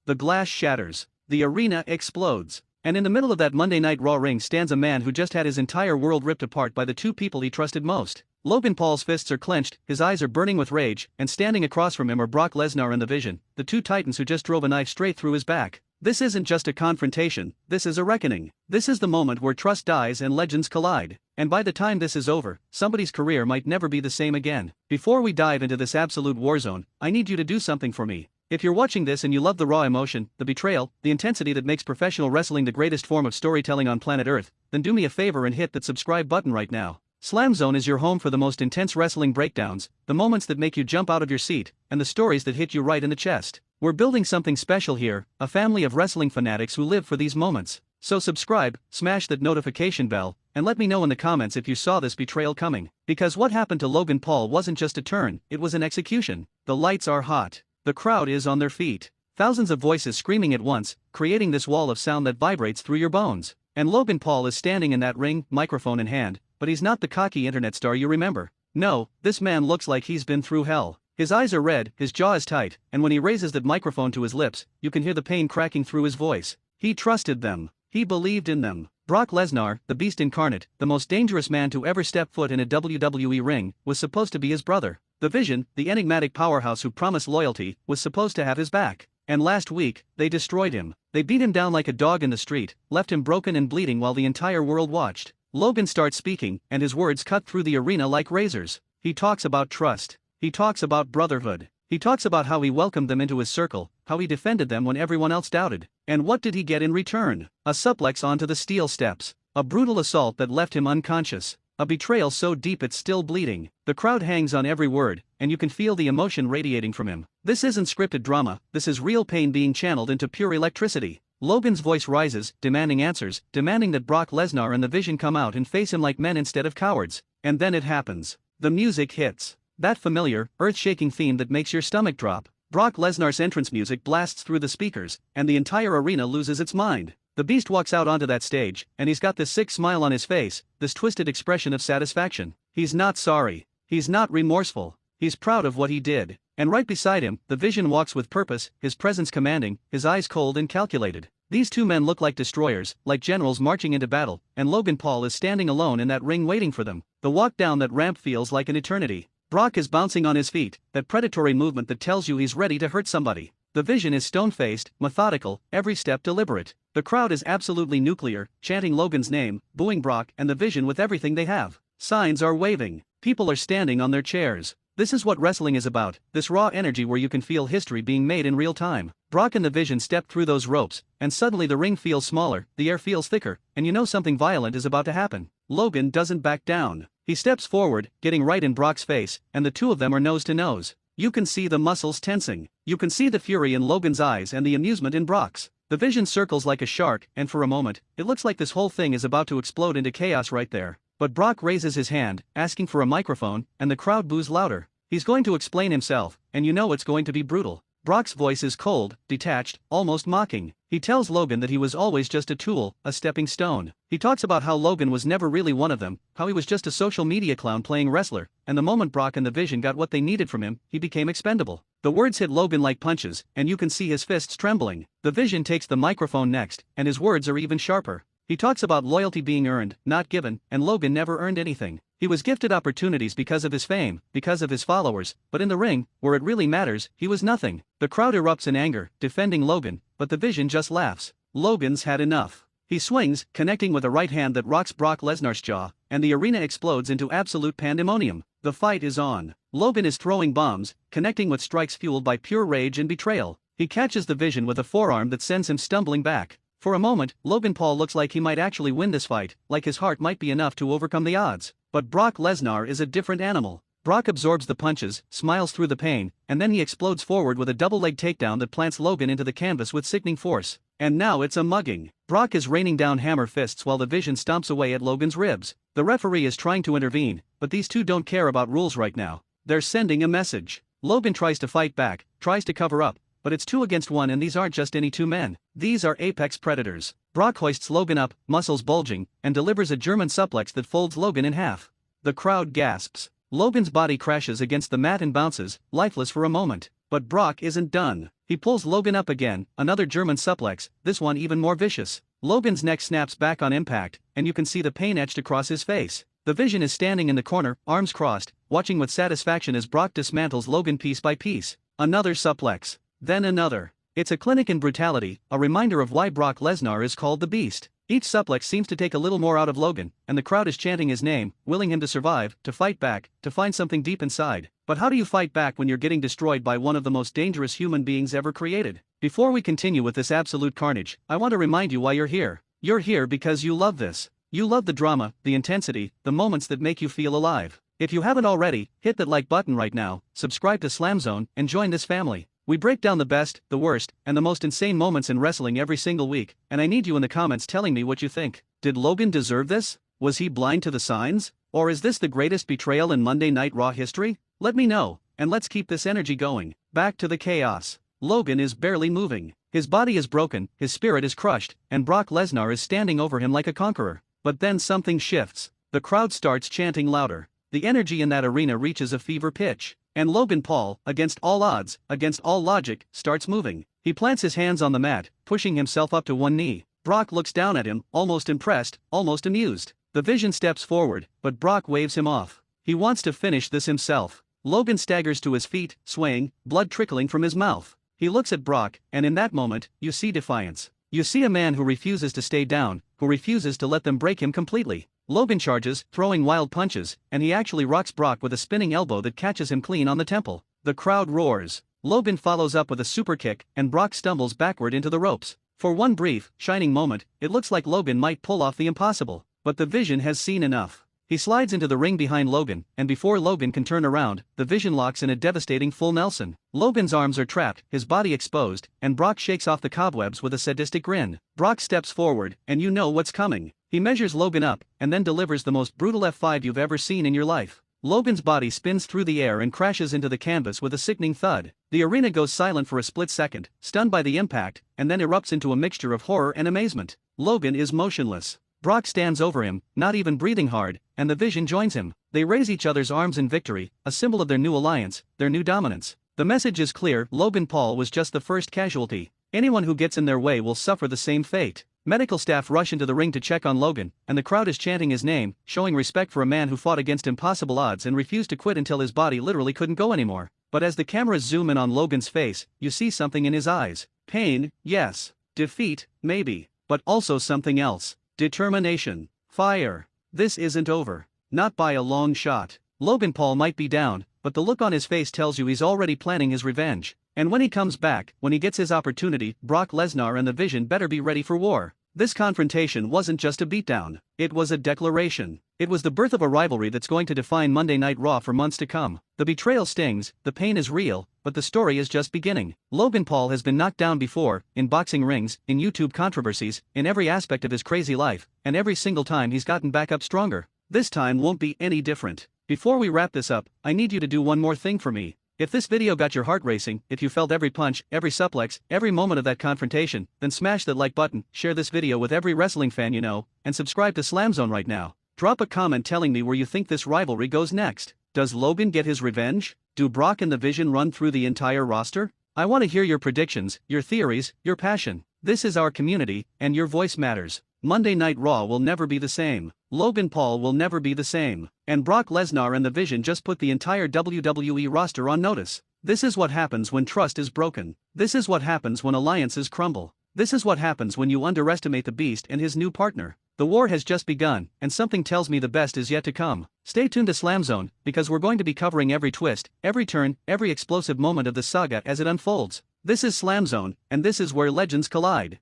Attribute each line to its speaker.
Speaker 1: the glass shatters, the arena explodes. And in the middle of that Monday Night Raw ring stands a man who just had his entire world ripped apart by the two people he trusted most. Logan Paul's fists are clenched, his eyes are burning with rage, and standing across from him are Brock Lesnar and the Vision, the two titans who just drove a knife straight through his back. This isn't just a confrontation, this is a reckoning. This is the moment where trust dies and legends collide. And by the time this is over, somebody's career might never be the same again. Before we dive into this absolute war zone, I need you to do something for me. If you're watching this and you love the raw emotion, the betrayal, the intensity that makes professional wrestling the greatest form of storytelling on planet Earth, then do me a favor and hit that subscribe button right now. SLAMZONE is your home for the most intense wrestling breakdowns, the moments that make you jump out of your seat, and the stories that hit you right in the chest. We're building something special here, a family of wrestling fanatics who live for these moments. So subscribe, smash that notification bell, and let me know in the comments if you saw this betrayal coming. Because what happened to Logan Paul wasn't just a turn, it was an execution. The lights are hot. The crowd is on their feet. Thousands of voices screaming at once, creating this wall of sound that vibrates through your bones. And Logan Paul is standing in that ring, microphone in hand, but he's not the cocky internet star you remember. No, this man looks like he's been through hell. His eyes are red, his jaw is tight, and when he raises that microphone to his lips, you can hear the pain cracking through his voice. He trusted them. He believed in them. Brock Lesnar, the beast incarnate, the most dangerous man to ever step foot in a WWE ring, was supposed to be his brother. The Vision, the enigmatic powerhouse who promised loyalty, was supposed to have his back. And last week, they destroyed him. They beat him down like a dog in the street, left him broken and bleeding while the entire world watched. Logan starts speaking, and his words cut through the arena like razors. He talks about trust. He talks about brotherhood. He talks about how he welcomed them into his circle, how he defended them when everyone else doubted. And what did he get in return? A suplex onto the steel steps. A brutal assault that left him unconscious. A betrayal so deep it's still bleeding. The crowd hangs on every word, and you can feel the emotion radiating from him. This isn't scripted drama, this is real pain being channeled into pure electricity. Logan's voice rises, demanding answers, demanding that Brock Lesnar and the Vision come out and face him like men instead of cowards. And then it happens. The music hits. That familiar, earth-shaking theme that makes your stomach drop. Brock Lesnar's entrance music blasts through the speakers, and the entire arena loses its mind. The Beast walks out onto that stage, and he's got this sick smile on his face, this twisted expression of satisfaction. He's not sorry. He's not remorseful. He's proud of what he did. And right beside him, the Vision walks with purpose, his presence commanding, his eyes cold and calculated. These two men look like destroyers, like generals marching into battle, and Logan Paul is standing alone in that ring waiting for them. The walk down that ramp feels like an eternity. Brock is bouncing on his feet, that predatory movement that tells you he's ready to hurt somebody. The Vision is stone-faced, methodical, every step deliberate. The crowd is absolutely nuclear, chanting Logan's name, booing Brock and the Vision with everything they have. Signs are waving. People are standing on their chairs. This is what wrestling is about, this raw energy where you can feel history being made in real time. Brock and the Vision step through those ropes, and suddenly the ring feels smaller, the air feels thicker, and you know something violent is about to happen. Logan doesn't back down. He steps forward, getting right in Brock's face, and the two of them are nose to nose. You can see the muscles tensing. You can see the fury in Logan's eyes and the amusement in Brock's. The Vision circles like a shark, and for a moment, it looks like this whole thing is about to explode into chaos right there. But Brock raises his hand, asking for a microphone, and the crowd boos louder. He's going to explain himself, and you know it's going to be brutal. Brock's voice is cold, detached, almost mocking. He tells Logan that he was always just a tool, a stepping stone. He talks about how Logan was never really one of them, how he was just a social media clown playing wrestler, and the moment Brock and the Vision got what they needed from him, he became expendable. The words hit Logan like punches, and you can see his fists trembling. The Vision takes the microphone next, and his words are even sharper. He talks about loyalty being earned, not given, and Logan never earned anything. He was gifted opportunities because of his fame, because of his followers, but in the ring, where it really matters, he was nothing. The crowd erupts in anger, defending Logan, but the Vision just laughs. Logan's had enough. He swings, connecting with a right hand that rocks Brock Lesnar's jaw, and the arena explodes into absolute pandemonium. The fight is on. Logan is throwing bombs, connecting with strikes fueled by pure rage and betrayal. He catches the Vision with a forearm that sends him stumbling back. For a moment, Logan Paul looks like he might actually win this fight, like his heart might be enough to overcome the odds. But Brock Lesnar is a different animal. Brock absorbs the punches, smiles through the pain, and then he explodes forward with a double-leg takedown that plants Logan into the canvas with sickening force. And now it's a mugging. Brock is raining down hammer fists while the Vision stomps away at Logan's ribs. The referee is trying to intervene, but these two don't care about rules right now. They're sending a message. Logan tries to fight back, tries to cover up, but it's 2 against 1, and these aren't just any two men. These are apex predators. Brock hoists Logan up, muscles bulging, and delivers a German suplex that folds Logan in half. The crowd gasps. Logan's body crashes against the mat and bounces, lifeless for a moment. But Brock isn't done. He pulls Logan up again, another German suplex, this one even more vicious. Logan's neck snaps back on impact, and you can see the pain etched across his face. The Vision is standing in the corner, arms crossed, watching with satisfaction as Brock dismantles Logan piece by piece. Another suplex. Then another. It's a clinic in brutality, a reminder of why Brock Lesnar is called the Beast. Each suplex seems to take a little more out of Logan, and the crowd is chanting his name, willing him to survive, to fight back, to find something deep inside. But how do you fight back when you're getting destroyed by one of the most dangerous human beings ever created? Before we continue with this absolute carnage, I want to remind you why you're here. You're here because you love this. You love the drama, the intensity, the moments that make you feel alive. If you haven't already, hit that like button right now, subscribe to SLAMZONE, and join this family. We break down the best, the worst, and the most insane moments in wrestling every single week, and I need you in the comments telling me what you think. Did Logan deserve this? Was he blind to the signs? Or is this the greatest betrayal in Monday Night Raw history? Let me know, and let's keep this energy going. Back to the chaos. Logan is barely moving. His body is broken, his spirit is crushed, and Brock Lesnar is standing over him like a conqueror. But then something shifts. The crowd starts chanting louder. The energy in that arena reaches a fever pitch. And Logan Paul, against all odds, against all logic, starts moving. He plants his hands on the mat, pushing himself up to one knee. Brock looks down at him, almost impressed, almost amused. The Vision steps forward, but Brock waves him off. He wants to finish this himself. Logan staggers to his feet, swaying, blood trickling from his mouth. He looks at Brock, and in that moment, you see Defiance. You see a man who refuses to stay down, who refuses to let them break him completely. Logan charges, throwing wild punches, and he actually rocks Brock with a spinning elbow that catches him clean on the temple. The crowd roars. Logan follows up with a super kick, and Brock stumbles backward into the ropes. For one brief, shining moment, it looks like Logan might pull off the impossible. But the Vision has seen enough. He slides into the ring behind Logan, and before Logan can turn around, the Vision locks in a devastating full Nelson. Logan's arms are trapped, his body exposed, and Brock shakes off the cobwebs with a sadistic grin. Brock steps forward, and you know what's coming. He measures Logan up, and then delivers the most brutal F5 you've ever seen in your life. Logan's body spins through the air and crashes into the canvas with a sickening thud. The arena goes silent for a split second, stunned by the impact, and then erupts into a mixture of horror and amazement. Logan is motionless. Brock stands over him, not even breathing hard, and the Vision joins him. They raise each other's arms in victory, a symbol of their new alliance, their new dominance. The message is clear: Logan Paul was just the first casualty. Anyone who gets in their way will suffer the same fate. Medical staff rush into the ring to check on Logan, and the crowd is chanting his name, showing respect for a man who fought against impossible odds and refused to quit until his body literally couldn't go anymore. But as the cameras zoom in on Logan's face, you see something in his eyes. Pain, yes. Defeat, maybe. But also something else. Determination. Fire. This isn't over. Not by a long shot. Logan Paul might be down, but the look on his face tells you he's already planning his revenge. And when he comes back, when he gets his opportunity, Brock Lesnar and the Vision better be ready for war. This confrontation wasn't just a beatdown. It was a declaration. It was the birth of a rivalry that's going to define Monday Night Raw for months to come. The betrayal stings, the pain is real, but the story is just beginning. Logan Paul has been knocked down before, in boxing rings, in YouTube controversies, in every aspect of his crazy life, and every single time he's gotten back up stronger. This time won't be any different. Before we wrap this up, I need you to do one more thing for me. If this video got your heart racing, if you felt every punch, every suplex, every moment of that confrontation, then smash that like button, share this video with every wrestling fan you know, and subscribe to SLAMZONE right now. Drop a comment telling me where you think this rivalry goes next. Does Logan get his revenge? Do Brock and the Vision run through the entire roster? I want to hear your predictions, your theories, your passion. This is our community, and your voice matters. Monday Night Raw will never be the same. Logan Paul will never be the same. And Brock Lesnar and the Vision just put the entire WWE roster on notice. This is what happens when trust is broken. This is what happens when alliances crumble. This is what happens when you underestimate the Beast and his new partner. The war has just begun, and something tells me the best is yet to come. Stay tuned to SLAMZONE, because we're going to be covering every twist, every turn, every explosive moment of the saga as it unfolds. This is SLAMZONE, and this is where legends collide.